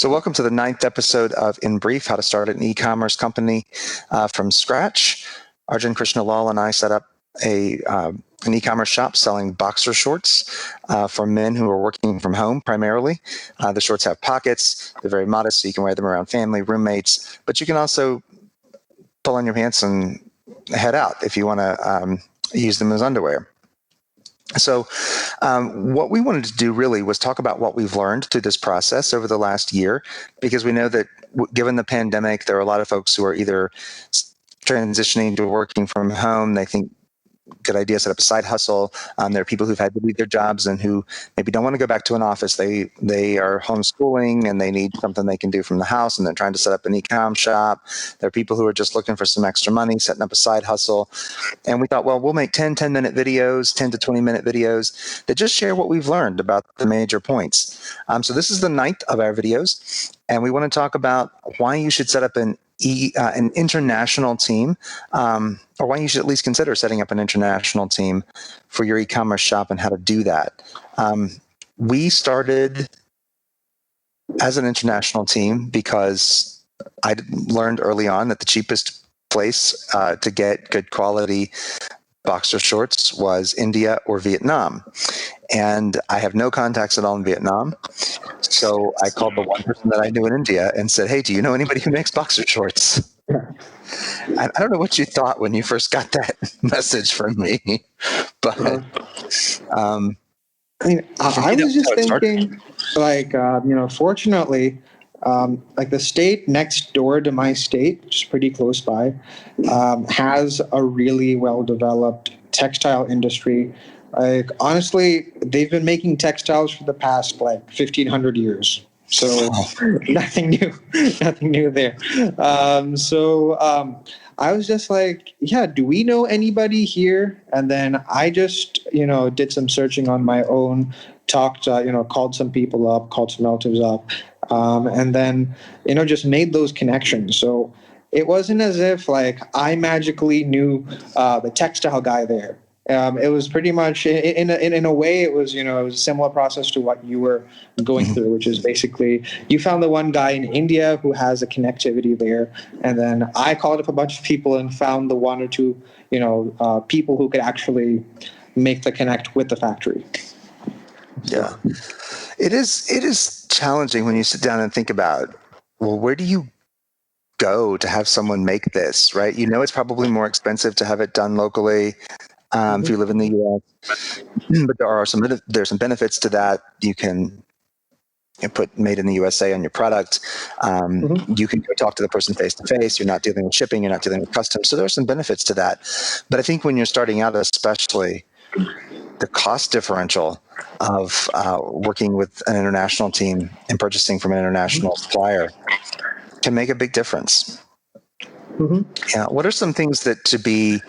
So welcome to the 9th episode of In Brief, How to Start an E-Commerce Company from Scratch. Arjun, Krishna, and I set up an e-commerce shop selling boxer shorts for men who are working from home primarily. The shorts have pockets. They're very modest, so you can wear them around family, roommates, but you can also pull on your pants and head out if you want to use them as underwear. So what we wanted to do really was talk about what we've learned through this process over the last year, because we know that given the pandemic, there are a lot of folks who are either transitioning to working from home. They think, good idea, set up a side hustle. There are people who've had to leave their jobs and who maybe don't want to go back to an office. They are homeschooling and they need something they can do from the house, and they're trying to set up an e-com shop. There are people who are just looking for some extra money, setting up a side hustle. And we thought, well, we'll make 10-minute videos, 10 to 20-minute videos that just share what we've learned about the major points. So this is the 9th of our videos, and we want to talk about why you should set up an international team, or why you should at least consider setting up an international team for your e-commerce shop and how to do that. We started as an international team because I learned early on that the cheapest place to get good quality boxer shorts was India or Vietnam. And I have no contacts at all in Vietnam. So I called the one person that I knew in India and said, hey, do you know anybody who makes boxer shorts? I don't know what you thought when you first got that message from me, but I was just thinking, fortunately, the state next door to my state, which is pretty close by, has a really well-developed textile industry. Honestly, they've been making textiles for the past 1,500 years. So nothing new there. I was just like, yeah, do we know anybody here? And then I just, did some searching on my own, called some people up, called some relatives up, and then, just made those connections. So it wasn't as if I magically knew the textile guy there. It was pretty much in a way it was it was a similar process to what you were going through, which is basically you found the one guy in India who has a connectivity there, and then I called up a bunch of people and found the one or two people who could actually make the connect with the factory. Yeah, it is challenging when you sit down and think about, well, where do you go to have someone make this, right? It's probably more expensive to have it done locally. If you live in the U.S., but there's some benefits to that. You can put "Made in the USA" on your product. You can go talk to the person face to face. You're not dealing with shipping. You're not dealing with customs. So there are some benefits to that. But I think when you're starting out, especially, the cost differential of working with an international team and purchasing from an international supplier can make a big difference. Yeah. What are some things that to be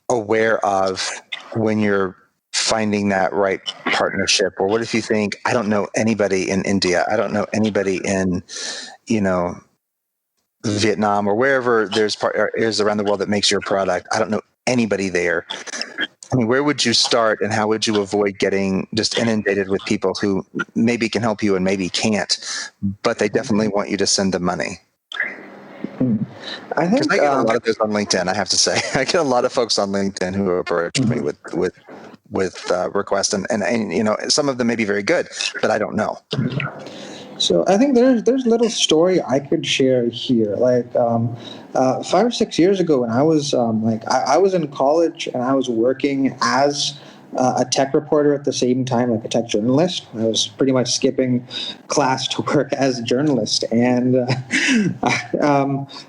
aware of when you're finding that right partnership? Or what if you think, I don't know anybody in India, I don't know anybody in Vietnam or wherever there's is around the world that makes your product, I don't know anybody there. I mean, where would you start, and how would you avoid getting just inundated with people who maybe can help you and maybe can't, but they definitely want you to send them money? I think I get a lot of those on LinkedIn. I have to say, I get a lot of folks on LinkedIn who approach me with requests, and some of them may be very good, but I don't know. So I think there's a little story I could share here. 5 or 6 years ago, when I was I was in college and I was working as a tech reporter at the same time, like a tech journalist. I was pretty much skipping class to work as a journalist. And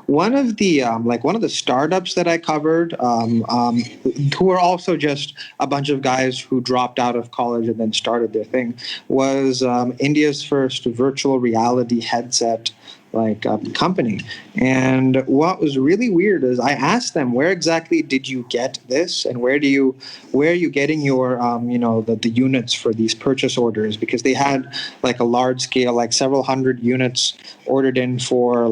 one of the startups that I covered, who were also just a bunch of guys who dropped out of college and then started their thing, was India's first virtual reality headset company. And what was really weird is I asked them, where exactly did you get this, and where are you getting your the units for these purchase orders? Because they had a large scale, several hundred units ordered in for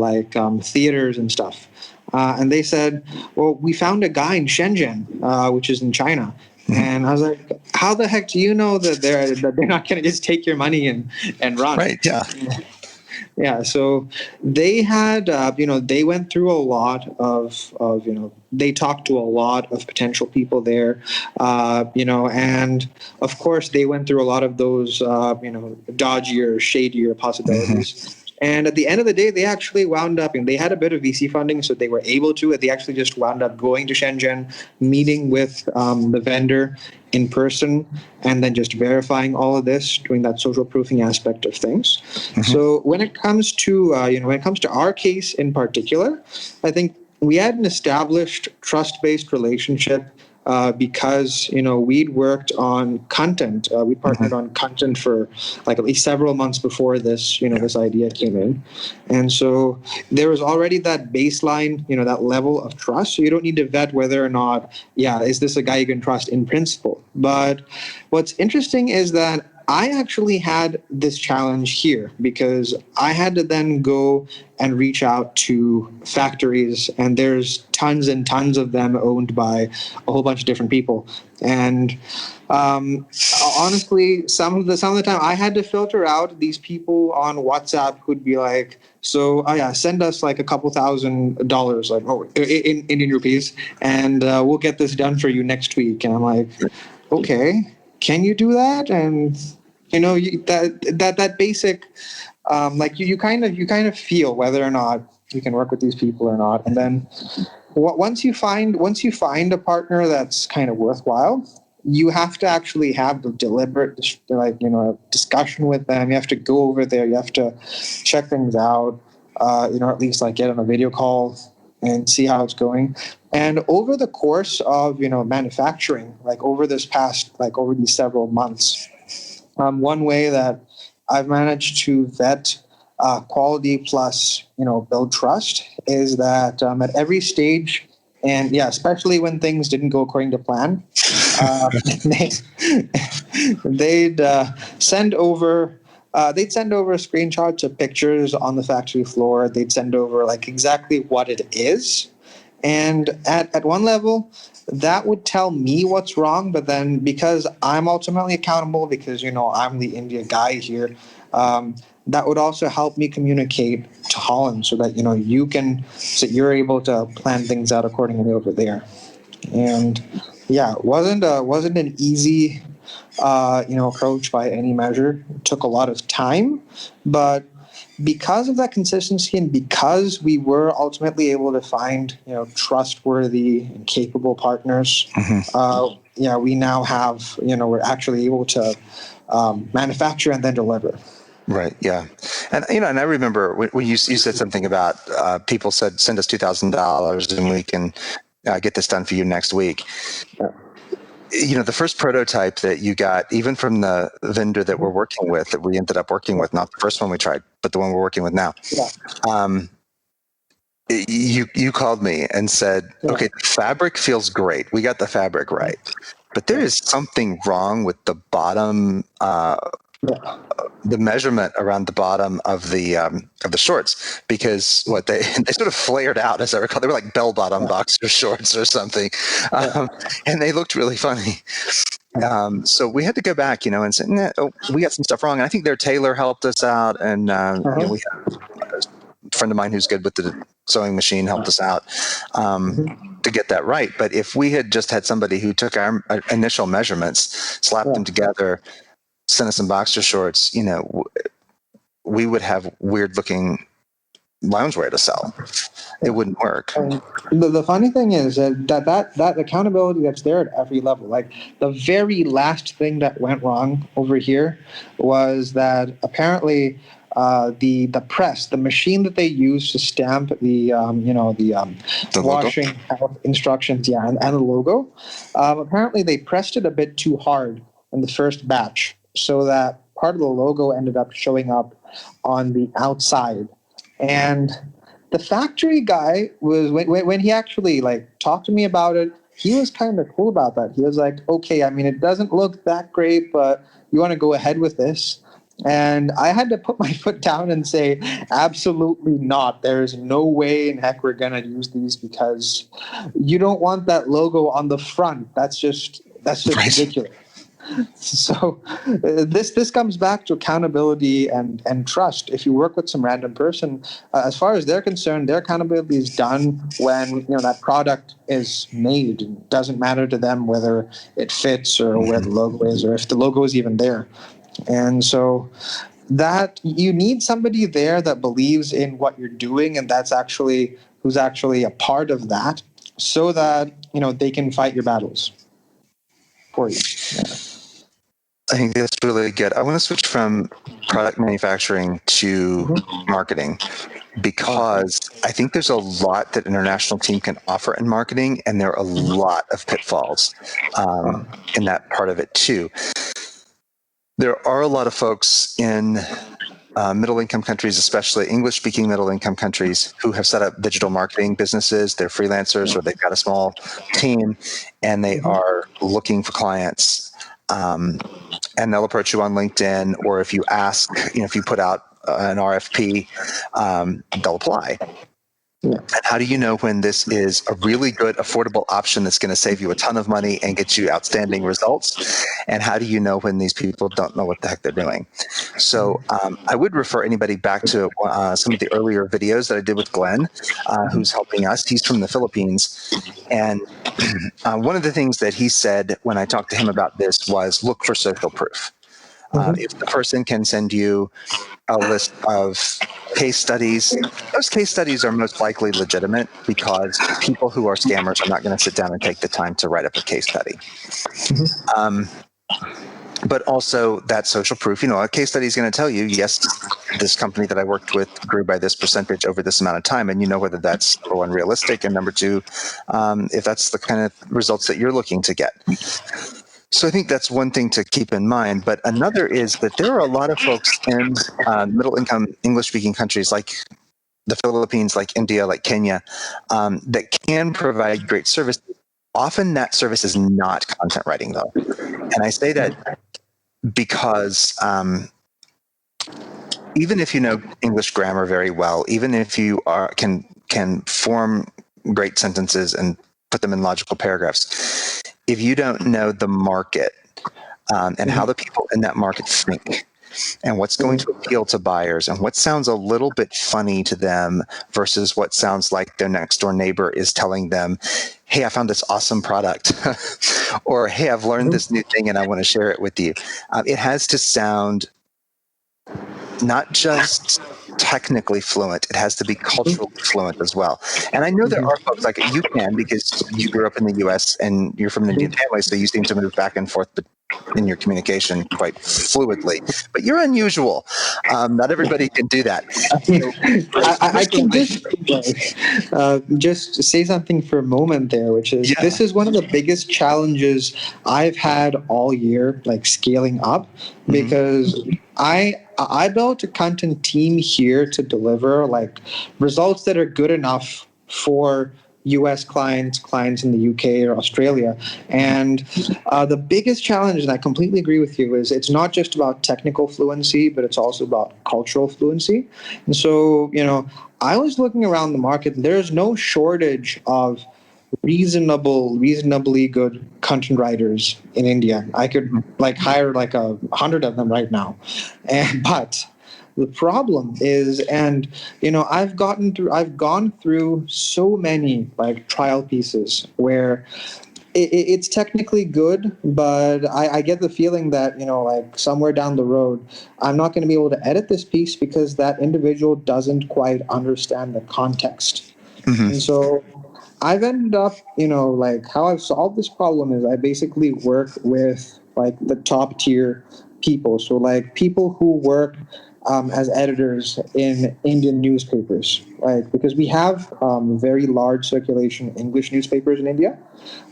theaters and stuff. And they said, well, we found a guy in Shenzhen, which is in China. And I was like, how the heck do you know that they're not going to just take your money and run? Right. Yeah. Yeah, so they had, they went through a lot of, they talked to a lot of potential people there, and of course they went through a lot of those, dodgier, shadier Mm-hmm. possibilities. And at the end of the day, they actually wound up, and they had a bit of VC funding, so they were able to. They actually just wound up going to Shenzhen, meeting with the vendor in person, and then just verifying all of this, doing that social proofing aspect of things. Mm-hmm. So when it comes to when it comes to our case in particular, I think we had an established trust-based relationship because we'd worked on content. We partnered on content for like at least several months before this this idea came in, and so there was already that baseline, that level of trust. So you don't need to vet whether or not, is this a guy you can trust in principle. But what's interesting is that I actually had this challenge here because I had to then go and reach out to factories, and there's tons and tons of them owned by a whole bunch of different people. And honestly, some of the time I had to filter out these people on WhatsApp who'd be like, so send us like a couple $1,000, like in Indian rupees, and we'll get this done for you next week. And I'm like, okay, can you do that? And that basic, you kind of feel whether or not you can work with these people or not. And then once you find a partner that's kind of worthwhile, you have to actually have the deliberate, discussion with them. You have to go over there. You have to check things out. At least like get on a video call and see how it's going. And over the course of manufacturing, like over these several months, one way that I've managed to vet quality plus build trust is that at every stage, and especially when things didn't go according to plan, they'd send over. They'd send over screenshots of pictures on the factory floor. They'd send over like exactly what it is. And at one level, that would tell me what's wrong. But then because I'm ultimately accountable, because, I'm the India guy here, that would also help me communicate to Holland so that, so you're able to plan things out accordingly over there. And it wasn't an easy approach by any measure. It took a lot of time, but because of that consistency and because we were ultimately able to find trustworthy and capable partners, we now have we're actually able to manufacture and then deliver. Right. Yeah. And, and I remember when you said something about people said, send us $2,000 and we can get this done for you next week. The first prototype that you got, even from the vendor that we're working with, that we ended up working with, not the first one we tried, but the one we're working with now. You called me and said, okay, the fabric feels great. We got the fabric right, but there is something wrong with the bottom, the measurement around the bottom of the shorts, because they sort of flared out, as I recall. They were like bell bottom boxer shorts or something, and they looked really funny. So we had to go back, and say, we got some stuff wrong. And I think their tailor helped us out, and we had a friend of mine who's good with the sewing machine helped us out to get that right. But if we had just had somebody who took our initial measurements, slapped them together, sent us some boxer shorts, we would have weird looking loungewear to sell. It wouldn't work. The funny thing is that accountability that's there at every level. Like the very last thing that went wrong over here was that apparently the press, the machine that they use to stamp the washing instructions, and the logo, apparently they pressed it a bit too hard in the first batch, so that part of the logo ended up showing up on the outside. And the factory guy was, when he actually talked to me about it, he was kind of cool about that. He was like, okay, I mean, it doesn't look that great, but you want to go ahead with this? And I had to put my foot down and say, absolutely not. There's no way in heck we're going to use these, because you don't want that logo on the front. That's just Right. ridiculous. So this comes back to accountability and trust. If you work with some random person, as far as they're concerned, their accountability is done when that product is made. It doesn't matter to them whether it fits or where the logo is or if the logo is even there. And so that you need somebody there that believes in what you're doing, and who's actually a part of that, so that they can fight your battles for you. Yeah. I think that's really good. I want to switch from product manufacturing to marketing, because I think there's a lot that international team can offer in marketing, and there are a lot of pitfalls in that part of it too. There are a lot of folks in middle-income countries, especially English-speaking middle-income countries, who have set up digital marketing businesses. They're freelancers, or they've got a small team, and they are looking for clients. And they'll approach you on LinkedIn, or if you ask, if you put out an RFP, they'll apply. Yeah. And how do you know when this is a really good, affordable option that's going to save you a ton of money and get you outstanding results? And how do you know when these people don't know what the heck they're doing? So I would refer anybody back to some of the earlier videos that I did with Glenn, who's helping us. He's from the Philippines. And one of the things that he said when I talked to him about this was look for social proof. If the person can send you a list of case studies, those case studies are most likely legitimate, because people who are scammers are not going to sit down and take the time to write up a case study. But also that social proof, a case study is going to tell you, yes, this company that I worked with grew by this percentage over this amount of time, and whether that's, number one, realistic, and number two, if that's the kind of results that you're looking to get. So I think that's one thing to keep in mind. But another is that there are a lot of folks in middle-income English-speaking countries like the Philippines, like India, like Kenya, that can provide great service. Often that service is not content writing, though. And I say that because even if you know English grammar very well, even if you can form great sentences and put them in logical paragraphs, if you don't know the market and how the people in that market think, and what's going to appeal to buyers, and what sounds a little bit funny to them versus what sounds like their next door neighbor is telling them, hey, I found this awesome product, or hey, I've learned this new thing and I want to share it with you. It has to sound not just technically fluent, it has to be culturally fluent as well. And I know there are folks like you can, because you grew up in the US and you're from an Indian family, so you seem to move back and forth in your communication quite fluidly. But you're unusual. Not everybody can do that. I can just say something for a moment there, which is this is one of the biggest challenges I've had all year, like scaling up, because I built a content team here to deliver like results that are good enough for US clients in the UK or Australia. And the biggest challenge, and I completely agree with you, is it's not just about technical fluency, but it's also about cultural fluency. And so, I was looking around the market, and there's no shortage of reasonably good content writers in India. I could hire 100 of them right now. But the problem is, and I've gone through so many trial pieces where it's technically good, but I get the feeling that somewhere down the road I'm not going to be able to edit this piece because that individual doesn't quite understand the context. And so I've ended up, how I've solved this problem is I basically work with the top tier people. So people who work as editors in Indian newspapers, because we have very large circulation English newspapers in India.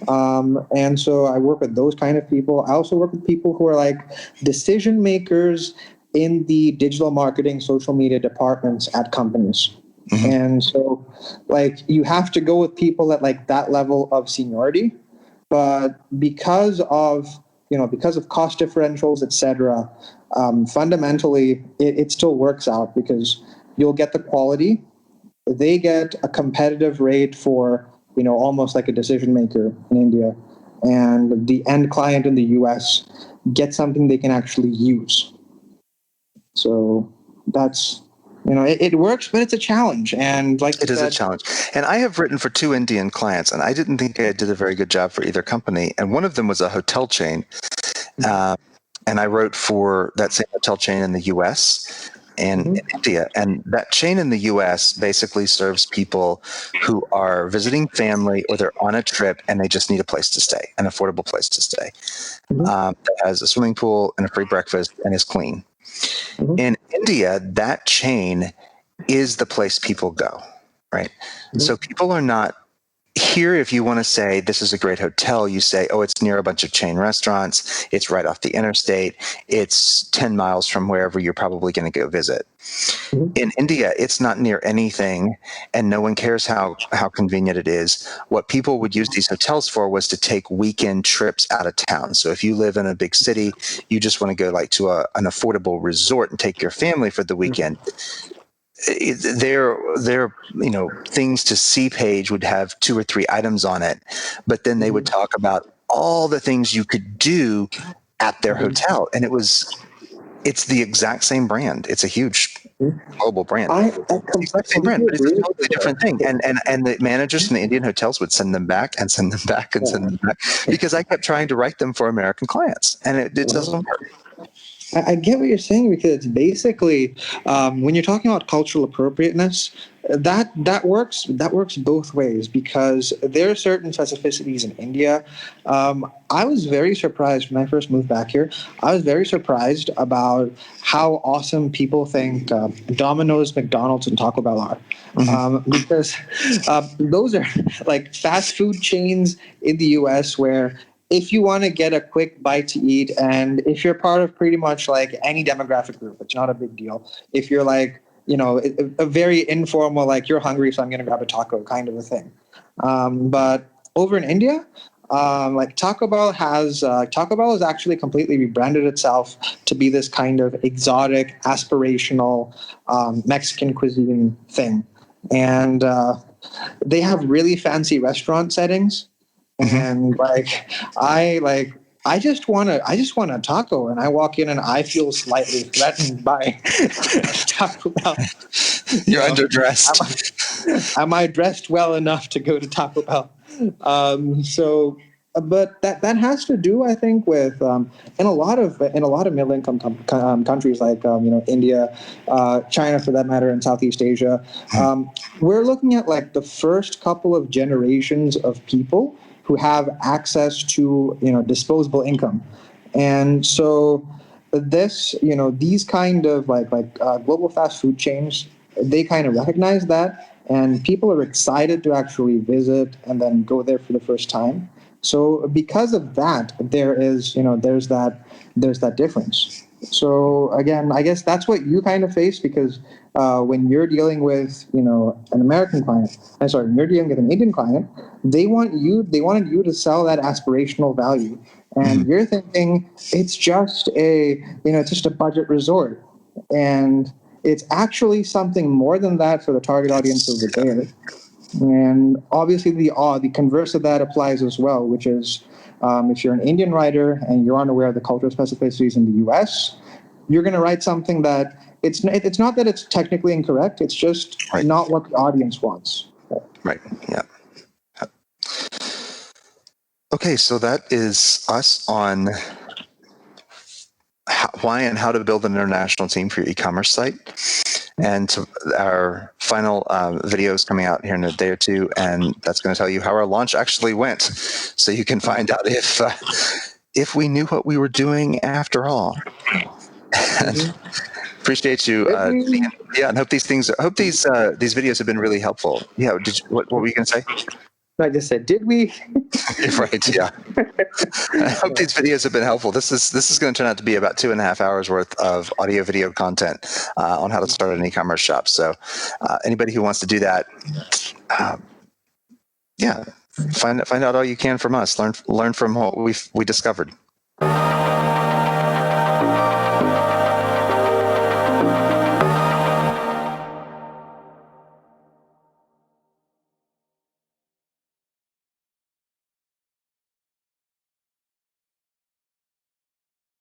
And so I work with those kind of people. I also work with people who are decision makers in the digital marketing, social media departments at companies. And so you have to go with people at that level of seniority, but because of cost differentials, etc., fundamentally it still works out, because you'll get the quality, they get a competitive rate for almost like a decision maker in India, and the end client in the US gets something they can actually use. So that's, it works, but it's a challenge. And like it is a challenge. And I have written for 2 Indian clients, and I didn't think I did a very good job for either company. And one of them was a hotel chain. And I wrote for that same hotel chain in the US and in India. And that chain in the US basically serves people who are visiting family or they're on a trip and they just need a place to stay, an affordable place to stay. That has a swimming pool and a free breakfast and is clean. In India, that chain is the place people go, right? So people are not here. If you want to say this is a great hotel, you say, oh, it's near a bunch of chain restaurants. It's right off the interstate. It's 10 miles from wherever you're probably going to go visit. In India, it's not near anything, and no one cares how convenient it is. What people would use these hotels for was to take weekend trips out of town. So if you live in a big city, you just want to go like to an affordable resort and take your family for the weekend. Their things to see page would have 2 or 3 items on it, but then they would talk about all the things you could do at their hotel, and it's the exact same brand. It's a huge global brand. I It's the exact same brand, but it's a totally different thing. And the managers from the Indian hotels would send them back and send them back and send them back because I kept trying to write them for American clients, and it doesn't work. I get what you're saying, because it's basically when you're talking about cultural appropriateness, that works both ways, because there are certain specificities in India. I was very surprised when I first moved back here. I was very surprised about how awesome people think Domino's, McDonald's, and Taco Bell are. Because those are like fast food chains in the US where if you want to get a quick bite to eat, and if you're part of pretty much like any demographic group, it's not a big deal. If you're like, a very informal, like you're hungry, so I'm going to grab a taco kind of a thing. But over in India, like Taco Bell has actually completely rebranded itself to be this kind of exotic, aspirational Mexican cuisine thing. And they have really fancy restaurant settings. And I just want a taco, and I walk in and I feel slightly threatened by Taco Bell. You're underdressed. Am I dressed well enough to go to Taco Bell? But that has to do, I think, with in a lot of middle income countries like India, China for that matter, and Southeast Asia. We're looking at like the first couple of generations of people who have access to disposable income, and so these kind of like global fast food chains, they kind of recognize that, and people are excited to actually visit and then go there for the first time. So because of that, there's that difference. So again, I guess that's what you kind of face, because when you're dealing with an American client, when you're dealing with an Indian client, they wanted you to sell that aspirational value, and you're thinking it's just a budget resort, and it's actually something more than that for the target audience over there. And obviously the converse of that applies as well, which is if you're an Indian writer and you're unaware of the cultural specificities in the US, you're going to write something that it's not that it's technically incorrect, it's just not what the audience wants. Right. Yeah. Okay, so that is us on why and how to build an international team for your e-commerce site. And our final video is coming out here in a day or two, and that's going to tell you how our launch actually went, so you can find out if we knew what we were doing after all. Appreciate you. And hope these videos have been really helpful. Yeah. What were you going to say? I just said, did we? Right. Yeah. I hope these videos have been helpful. This is going to turn out to be about 2.5 hours worth of audio video content on how to start an e-commerce shop. So anybody who wants to do that, find out all you can from us. Learn from what we discovered.